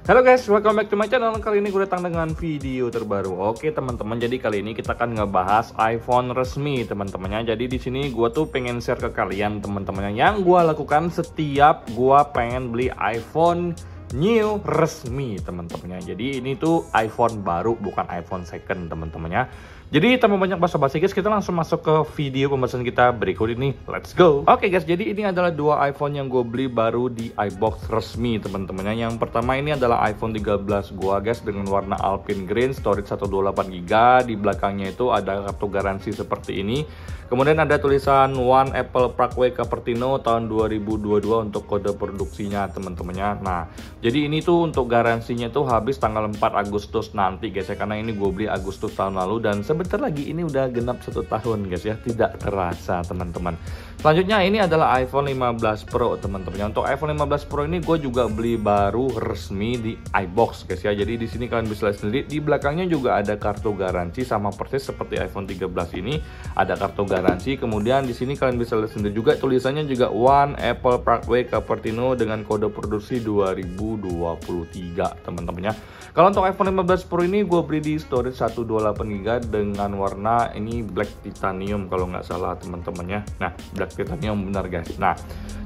Halo guys, welcome back to my channel. Kali ini gue datang dengan video terbaru. Oke teman-teman, jadi kali ini kita akan ngebahas iPhone resmi teman-temannya. Jadi di sini gue tuh pengen share ke kalian teman-temannya yang gue lakukan setiap gue pengen beli iPhone new resmi teman-temannya. Jadi ini tuh iPhone baru, bukan iPhone second teman-temannya. Jadi tanpa banyak basa-basi guys, kita langsung masuk ke video pembahasan kita berikut ini. Let's go. Oke guys, jadi ini adalah dua iPhone yang gue beli baru di iBox resmi teman-temannya. Yang pertama ini adalah iPhone 13 gua guys, dengan warna Alpine Green, storage 128GB. Di belakangnya itu ada kartu garansi seperti ini. Kemudian ada tulisan One Apple Parkway Cupertino tahun 2022 untuk kode produksinya teman-temannya. Nah, jadi ini tuh untuk garansinya tuh habis tanggal 4 Agustus nanti guys ya, karena ini gue beli Agustus tahun lalu dan sebentar lagi ini udah genap 1 tahun guys ya, tidak terasa teman-teman. Selanjutnya ini adalah iPhone 15 Pro teman-teman. Untuk iPhone 15 Pro ini gue juga beli baru resmi di iBox guys ya. Jadi di sini kalian bisa lihat sendiri, di belakangnya juga ada kartu garansi sama persis seperti iPhone 13 ini, ada kartu garansi. Kemudian di sini kalian bisa lihat sendiri juga tulisannya juga One Apple Parkway Cupertino dengan kode produksi 2023 teman-teman ya. Kalau untuk iPhone 15 Pro ini gue beli di storage 128GB dengan warna ini black titanium kalau nggak salah teman-teman ya. Nah, black titanium benar guys. Nah,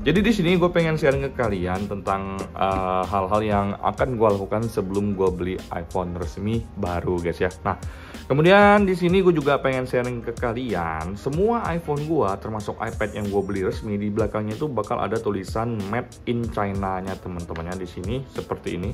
jadi di sini gue pengen sharing ke kalian tentang hal-hal yang akan gue lakukan sebelum gue beli iPhone resmi baru guys ya. Nah, kemudian di sini gue juga pengen sharing ke kalian semua iPhone gue termasuk iPad yang gue beli resmi, di belakangnya itu bakal ada tulisan Made in China-nya teman-temannya di sini seperti ini.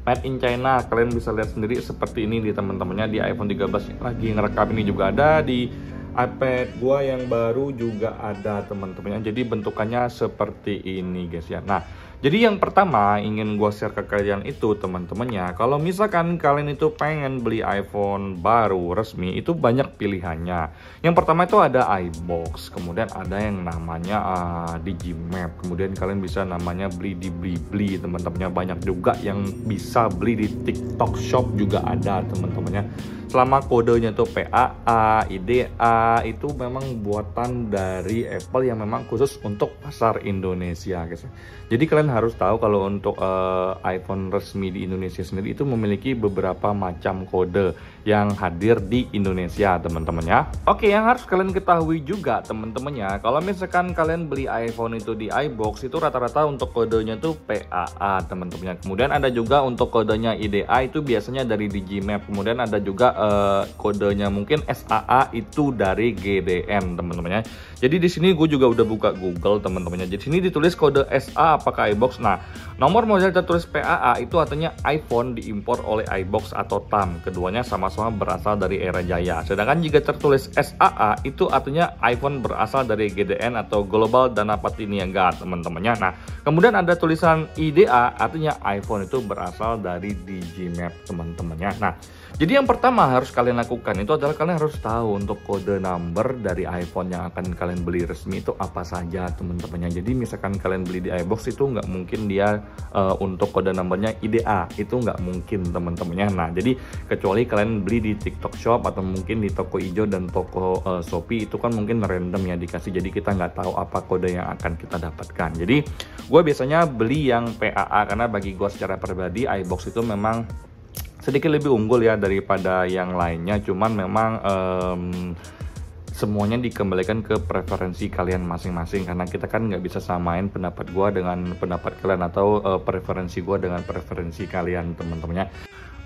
Made in China, kalian bisa lihat sendiri seperti ini di teman-temannya. Di iPhone 13 lagi ngerekam ini juga ada, di iPad gua yang baru juga ada teman-temannya. Jadi bentukannya seperti ini guys ya. Nah, jadi yang pertama ingin gua share ke kalian itu teman-temannya, kalau misalkan kalian itu pengen beli iPhone baru resmi itu banyak pilihannya. Yang pertama itu ada iBox, kemudian ada yang namanya Digimap, kemudian kalian bisa namanya beli di Blibli teman-temannya. Banyak juga yang bisa beli di TikTok Shop juga ada teman-temannya. Selama kodenya tuh PAA, IDA itu memang buatan dari Apple yang memang khusus untuk pasar Indonesia guys. Jadi kalian harus tahu kalau untuk iPhone resmi di Indonesia sendiri itu memiliki beberapa macam kode yang hadir di Indonesia teman-teman ya. Oke, yang harus kalian ketahui juga teman-teman ya, kalau misalkan kalian beli iPhone itu di iBox itu rata-rata untuk kodenya tuh PAA teman-teman ya. Kemudian ada juga untuk kodenya IDA itu biasanya dari Digimap. Kemudian ada juga kodenya mungkin SAA itu dari GDN teman-teman ya. Jadi di sini gue juga udah buka Google teman-teman ya. Jadi sini ditulis kode SA pakai iBox. Nah, nomor model tertulis PAA itu artinya iPhone diimpor oleh iBox atau TAM. Keduanya sama-sama berasal dari Era Jaya. Sedangkan jika tertulis SAA itu artinya iPhone berasal dari GDN atau Global Danapati Niaga teman-temannya. Nah, kemudian ada tulisan IDA artinya iPhone itu berasal dari Digimap teman-temannya. Nah, jadi yang pertama harus kalian lakukan itu adalah kalian harus tahu untuk kode number dari iPhone yang akan kalian beli resmi itu apa saja teman-temannya. Jadi misalkan kalian beli di iBox itu nggak mungkin dia untuk kode numbernya IDA, itu nggak mungkin teman-temannya. Nah, jadi kecuali kalian beli di TikTok Shop atau mungkin di toko hijau dan toko Shopee itu kan mungkin random ya dikasih, jadi kita nggak tahu apa kode yang akan kita dapatkan. Jadi gue biasanya beli yang PAA karena bagi gue secara pribadi iBox itu memang sedikit lebih unggul ya daripada yang lainnya. Cuman memang semuanya dikembalikan ke preferensi kalian masing-masing, karena kita kan nggak bisa samain pendapat gua dengan pendapat kalian atau preferensi gua dengan preferensi kalian teman-temannya.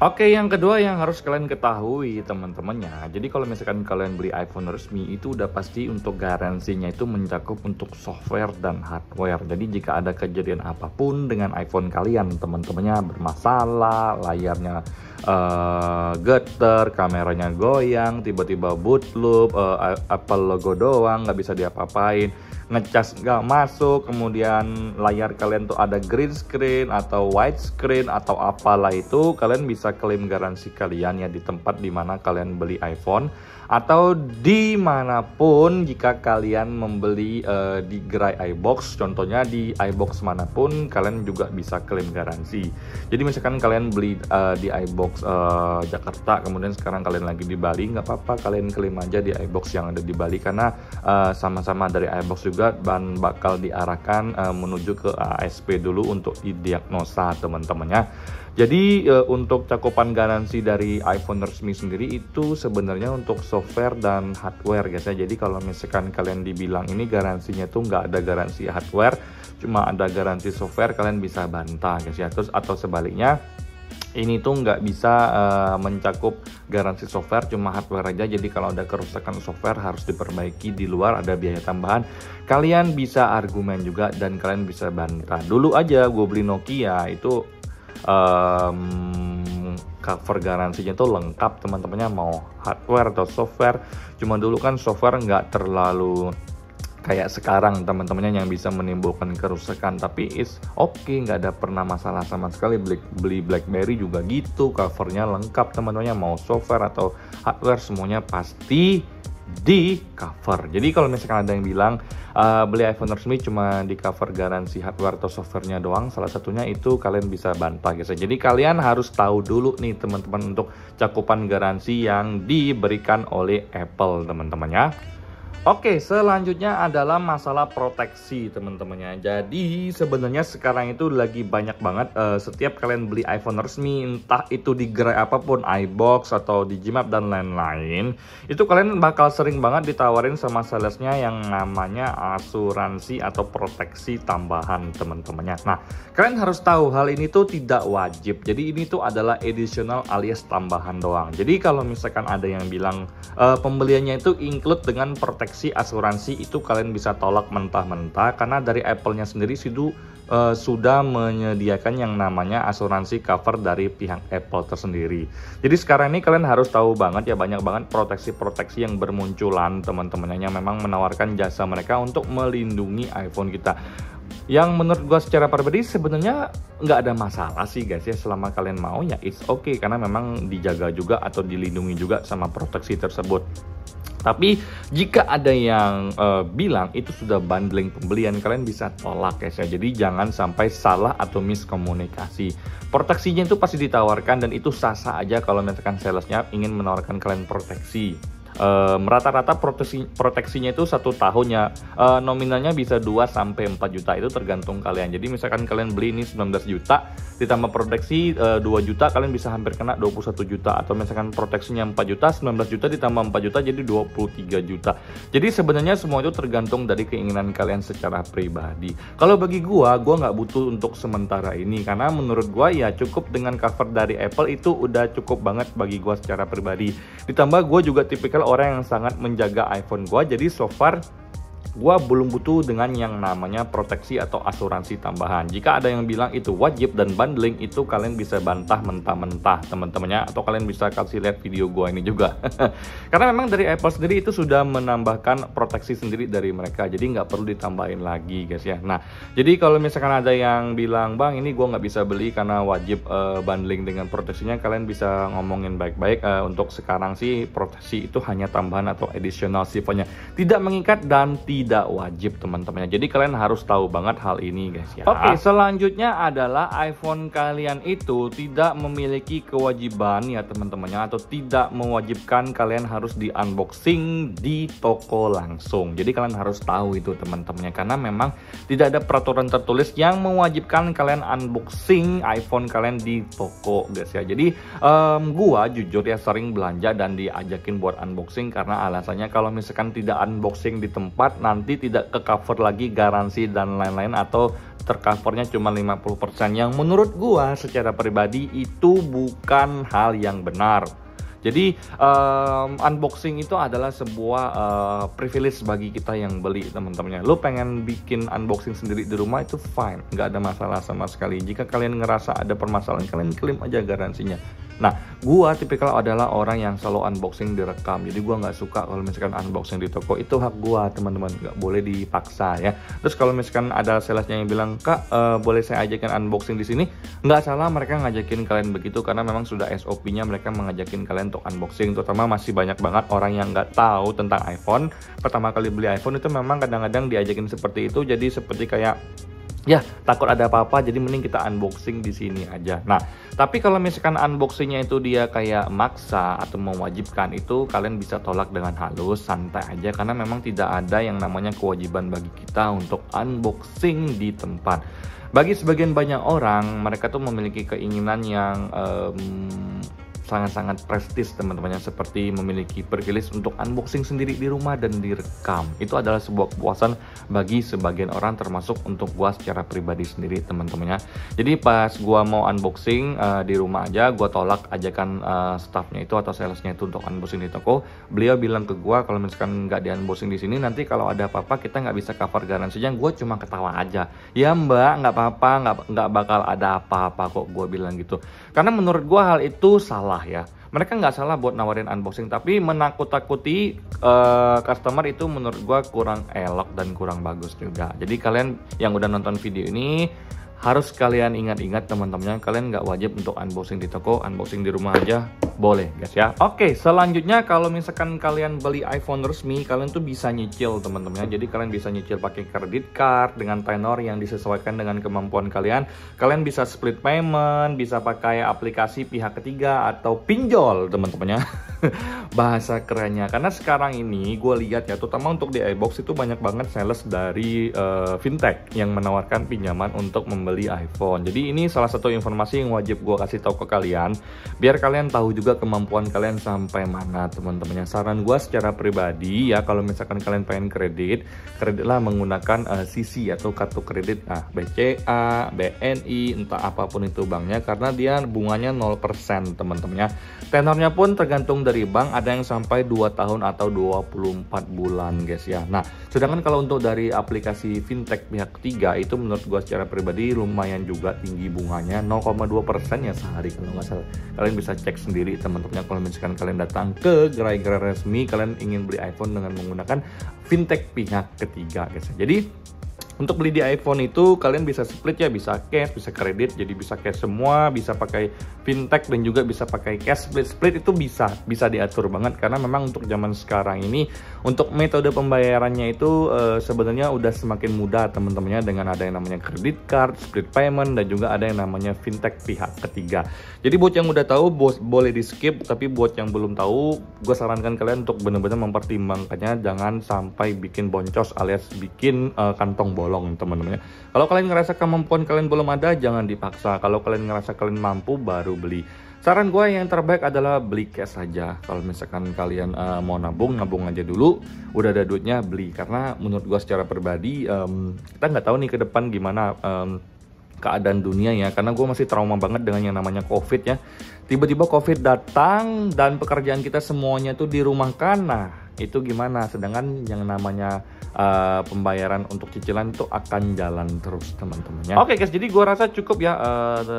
Oke, yang kedua yang harus kalian ketahui teman-temannya, jadi kalau misalkan kalian beli iPhone resmi itu udah pasti untuk garansinya itu mencakup untuk software dan hardware. Jadi jika ada kejadian apapun dengan iPhone kalian teman-temannya, bermasalah, layarnya geter, kameranya goyang, tiba-tiba boot loop, Apple logo doang, nggak bisa diapa-apain, ngecas nggak masuk, kemudian layar kalian tuh ada green screen atau white screen atau apalah itu, kalian bisa klaim garansi kalian ya di tempat dimana kalian beli iPhone atau dimanapun jika kalian membeli di gerai iBox. Contohnya di iBox manapun kalian juga bisa klaim garansi. Jadi misalkan kalian beli di iBox Jakarta, kemudian sekarang kalian lagi di Bali, nggak apa-apa, kalian klaim aja di iBox yang ada di Bali karena sama-sama dari iBox juga juga dan bakal diarahkan menuju ke ASP dulu untuk didiagnosa teman-temannya. Jadi untuk cakupan garansi dari iPhone resmi sendiri itu sebenarnya untuk software dan hardware guys ya. Jadi kalau misalkan kalian dibilang ini garansinya tuh nggak ada garansi hardware, cuma ada garansi software, kalian bisa bantah guys ya. Terus atau sebaliknya, ini tuh nggak bisa mencakup garansi software, cuma hardware aja. Jadi kalau ada kerusakan software harus diperbaiki di luar, ada biaya tambahan. Kalian bisa argumen juga dan kalian bisa bantah. Dulu aja gue beli Nokia itu cover garansinya tuh lengkap teman-temannya, mau hardware atau software. Cuma dulu kan software nggak terlalu kayak sekarang teman-temannya yang bisa menimbulkan kerusakan, tapi is okay, nggak ada pernah masalah sama sekali. Beli BlackBerry juga gitu, covernya lengkap teman-temannya, mau software atau hardware semuanya pasti di cover. Jadi kalau misalkan ada yang bilang beli iPhone resmi cuma di cover garansi hardware atau softwarenya doang, salah satunya itu kalian bisa bantah guys. Jadi kalian harus tahu dulu nih teman-teman untuk cakupan garansi yang diberikan oleh Apple teman-temannya. Oke, selanjutnya adalah masalah proteksi teman-temannya. Jadi sebenarnya sekarang itu lagi banyak banget setiap kalian beli iPhone resmi, entah itu di gerai apapun, iBox atau di Gmap dan lain-lain, itu kalian bakal sering banget ditawarin sama salesnya yang namanya asuransi atau proteksi tambahan teman-temannya. Nah, kalian harus tahu hal ini tuh tidak wajib. Jadi ini tuh adalah additional alias tambahan doang. Jadi kalau misalkan ada yang bilang pembeliannya itu include dengan proteksi asuransi, itu kalian bisa tolak mentah-mentah karena dari Apple-nya sendiri sudah menyediakan yang namanya asuransi cover dari pihak Apple tersendiri. Jadi sekarang ini kalian harus tahu banget ya, banyak banget proteksi-proteksi yang bermunculan teman-temannya yang memang menawarkan jasa mereka untuk melindungi iPhone kita. Yang menurut gue secara pribadi sebenarnya nggak ada masalah sih guys ya, selama kalian mau ya it's okay, karena memang dijaga juga atau dilindungi juga sama proteksi tersebut. Tapi jika ada yang bilang itu sudah bundling pembelian, kalian bisa tolak guys ya. Jadi jangan sampai salah atau miskomunikasi. Proteksinya itu pasti ditawarkan dan itu sah-sah aja kalau misalkan salesnya ingin menawarkan kalian proteksi. Rata-rata proteksinya itu 1 tahun ya, nominalnya bisa 2-4 juta, itu tergantung kalian. Jadi misalkan kalian beli ini 19 juta ditambah proteksi 2 juta, kalian bisa hampir kena 21 juta. Atau misalkan proteksinya 4 juta, 19 juta ditambah 4 juta jadi 23 juta. Jadi sebenarnya semua itu tergantung dari keinginan kalian secara pribadi. Kalau bagi gua nggak butuh untuk sementara ini, karena menurut gua ya cukup dengan cover dari Apple itu udah cukup banget bagi gua secara pribadi. Ditambah gua juga tipikal orang yang sangat menjaga iPhone gua, jadi so far gua belum butuh dengan yang namanya proteksi atau asuransi tambahan. Jika ada yang bilang itu wajib dan bundling, itu kalian bisa bantah mentah-mentah teman-temannya, atau kalian bisa kasih lihat video gua ini juga. Karena memang dari Apple sendiri itu sudah menambahkan proteksi sendiri dari mereka, jadi nggak perlu ditambahin lagi guys ya. Nah, jadi kalau misalkan ada yang bilang bang ini gua nggak bisa beli karena wajib bundling dengan proteksinya, kalian bisa ngomongin baik-baik. Untuk sekarang sih proteksi itu hanya tambahan atau additional sifatnya, tidak mengikat dan tidak wajib teman-temannya. Jadi kalian harus tahu banget hal ini guys ya. Oke, selanjutnya adalah iPhone kalian itu tidak memiliki kewajiban ya teman-temannya, atau tidak mewajibkan kalian harus di unboxing di toko langsung. Jadi kalian harus tahu itu teman-temannya, karena memang tidak ada peraturan tertulis yang mewajibkan kalian unboxing iPhone kalian di toko guys ya. Jadi gua jujur ya sering belanja dan diajakin buat unboxing, karena alasannya kalau misalkan tidak unboxing di tempat nanti tidak ke cover lagi garansi dan lain-lain, atau tercovernya cuma 50%, yang menurut gua secara pribadi itu bukan hal yang benar. Jadi unboxing itu adalah sebuah privilege bagi kita yang beli teman-temannya. Lo pengen bikin unboxing sendiri di rumah itu fine, nggak ada masalah sama sekali. Jika kalian ngerasa ada permasalahan, kalian klaim aja garansinya. Nah, gua tipikal adalah orang yang selalu unboxing direkam. Jadi gua nggak suka kalau misalkan unboxing di toko, itu hak gua teman-teman, nggak boleh dipaksa ya. Terus kalau misalkan ada salesnya yang bilang kak boleh saya ajakin unboxing di sini, nggak salah mereka ngajakin kalian begitu, karena memang sudah SOP-nya mereka mengajakin kalian untuk unboxing. Terutama masih banyak banget orang yang nggak tahu tentang iPhone. Pertama kali beli iPhone itu memang kadang-kadang diajakin seperti itu, jadi seperti kayak ya takut ada apa-apa, jadi mending kita unboxing di sini aja. Nah, tapi kalau misalkan unboxingnya itu dia kayak maksa atau mewajibkan, itu kalian bisa tolak dengan halus, santai aja, karena memang tidak ada yang namanya kewajiban bagi kita untuk unboxing di tempat. Bagi sebagian banyak orang, mereka tuh memiliki keinginan yang sangat-sangat prestis teman-temannya, seperti memiliki privilege untuk unboxing sendiri di rumah dan direkam. Itu adalah sebuah kepuasan bagi sebagian orang, termasuk untuk gua secara pribadi sendiri teman-temannya. Jadi pas gua mau unboxing di rumah aja, gua tolak ajakan staffnya itu atau salesnya itu untuk unboxing di toko. Beliau bilang ke gua kalau misalkan nggak di unboxing di sini, nanti kalau ada apa-apa kita nggak bisa cover garansinya. Gua cuma ketawa aja, ya mbak nggak apa-apa, nggak bakal ada apa-apa kok, gua bilang gitu. Karena menurut gua hal itu salah ya. Mereka nggak salah buat nawarin unboxing, tapi menakut-takuti customer itu menurut gua kurang elok dan kurang bagus juga. Jadi kalian yang udah nonton video ini harus kalian ingat-ingat teman-temannya, kalian nggak wajib untuk unboxing di toko, unboxing di rumah aja boleh guys ya. Oke, selanjutnya kalau misalkan kalian beli iPhone resmi, kalian tuh bisa nyicil teman-teman ya. Jadi kalian bisa nyicil pakai kredit card dengan tenor yang disesuaikan dengan kemampuan kalian. Kalian bisa split payment, bisa pakai aplikasi pihak ketiga atau pinjol teman-teman ya. Bahasa kerennya, karena sekarang ini gue lihat ya, terutama untuk di iBox itu banyak banget sales dari fintech yang menawarkan pinjaman untuk membeli iPhone. Jadi ini salah satu informasi yang wajib gue kasih tahu ke kalian, biar kalian tahu juga kemampuan kalian sampai mana teman-teman. Saran gue secara pribadi ya, kalau misalkan kalian pengen kreditlah menggunakan CC atau kartu kredit BCA, BNI, entah apapun itu banknya, karena dia bunganya 0% teman-teman ya. Tenornya pun tergantung dari bank, ada yang sampai 2 tahun atau 24 bulan guys ya. Nah, sedangkan kalau untuk dari aplikasi fintech pihak ketiga itu menurut gua secara pribadi lumayan juga tinggi bunganya, 0,2% ya sehari kalau nggak salah. Kalian bisa cek sendiri teman-teman kalau misalkan kalian datang ke gerai-gerai resmi, kalian ingin beli iPhone dengan menggunakan fintech pihak ketiga guys. Jadi untuk beli di iPhone itu kalian bisa split ya, bisa cash, bisa kredit, jadi bisa cash semua, bisa pakai fintech dan juga bisa pakai cash. Split itu bisa diatur banget, karena memang untuk zaman sekarang ini untuk metode pembayarannya itu sebenarnya udah semakin mudah teman-temannya, dengan ada yang namanya credit card, split payment, dan juga ada yang namanya fintech pihak ketiga. Jadi buat yang udah tahu boleh di skip, tapi buat yang belum tahu gue sarankan kalian untuk benar-benar mempertimbangkannya, jangan sampai bikin boncos alias bikin kantong bolong teman-teman ya. Kalau kalian ngerasa kemampuan kalian belum ada, jangan dipaksa. Kalau kalian ngerasa kalian mampu, baru beli. Saran gue yang terbaik adalah beli cash saja. Kalau misalkan kalian mau nabung aja dulu. Udah ada duitnya, beli. Karena menurut gue secara pribadi, kita nggak tahu nih ke depan gimana keadaan dunia ya. Karena gue masih trauma banget dengan yang namanya COVID ya. Tiba-tiba COVID datang dan pekerjaan kita semuanya tuh dirumahkan. Nah, itu gimana? Sedangkan yang namanya pembayaran untuk cicilan itu akan jalan terus teman-teman ya. Oke guys, jadi gue rasa cukup ya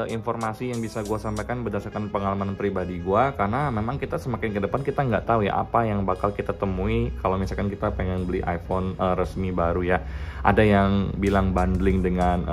informasi yang bisa gue sampaikan berdasarkan pengalaman pribadi gue, karena memang kita semakin ke depan kita nggak tahu ya apa yang bakal kita temui kalau misalkan kita pengen beli iPhone resmi baru ya. Ada yang bilang bundling dengan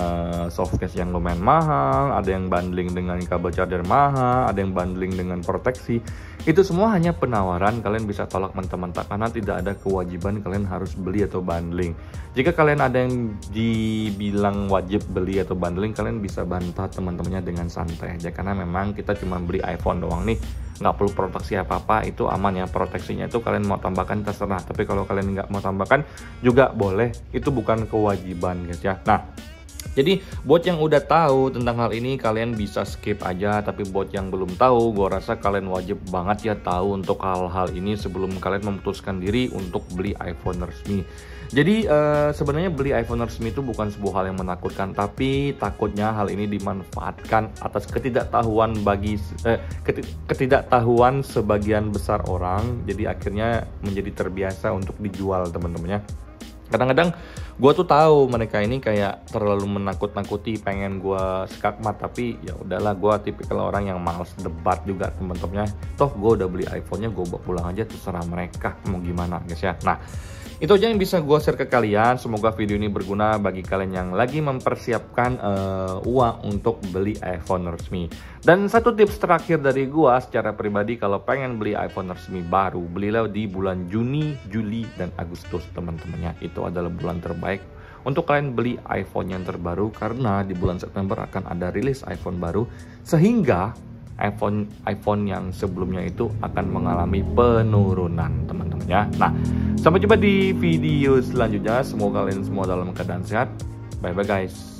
softcase yang lumayan mahal, ada yang bundling dengan kabel charger mahal, ada yang bundling dengan proteksi. Itu semua hanya penawaran, kalian bisa tolak mentah-mentah karena tidak ada kewajiban kalian harus beli atau bundling. Jika kalian ada yang dibilang wajib beli atau bundling, kalian bisa bantah teman-temannya dengan santai aja, karena memang kita cuma beli iPhone doang nih, nggak perlu proteksi apa-apa, itu aman ya. Proteksinya itu kalian mau tambahkan terserah, tapi kalau kalian nggak mau tambahkan juga boleh, itu bukan kewajiban guys ya. Nah, jadi buat yang udah tahu tentang hal ini kalian bisa skip aja, tapi buat yang belum tahu, gue rasa kalian wajib banget ya tahu untuk hal-hal ini sebelum kalian memutuskan diri untuk beli iPhone resmi. Jadi sebenarnya beli iPhone resmi itu bukan sebuah hal yang menakutkan, tapi takutnya hal ini dimanfaatkan atas ketidaktahuan ketidaktahuan sebagian besar orang. Jadi akhirnya menjadi terbiasa untuk dijual teman-temannya. Kadang-kadang gue tuh tahu mereka ini kayak terlalu menakut-nakuti, pengen gue skakmat, tapi ya udahlah, gue tipikal orang yang males debat juga teman-temannya. Toh gue udah beli iPhone-nya, gue bawa pulang aja, terserah mereka mau gimana guys ya. Nah, itu aja yang bisa gue share ke kalian. Semoga video ini berguna bagi kalian yang lagi mempersiapkan uang untuk beli iPhone resmi. Dan satu tips terakhir dari gue secara pribadi, kalau pengen beli iPhone resmi baru, belilah di bulan Juni, Juli, dan Agustus teman-temannya. Itu adalah bulan terbaik untuk kalian beli iPhone yang terbaru, karena di bulan September akan ada rilis iPhone baru, sehingga iPhone yang sebelumnya itu akan mengalami penurunan teman-teman ya. Nah, sampai jumpa di video selanjutnya. Semoga kalian semua dalam keadaan sehat. Bye bye guys.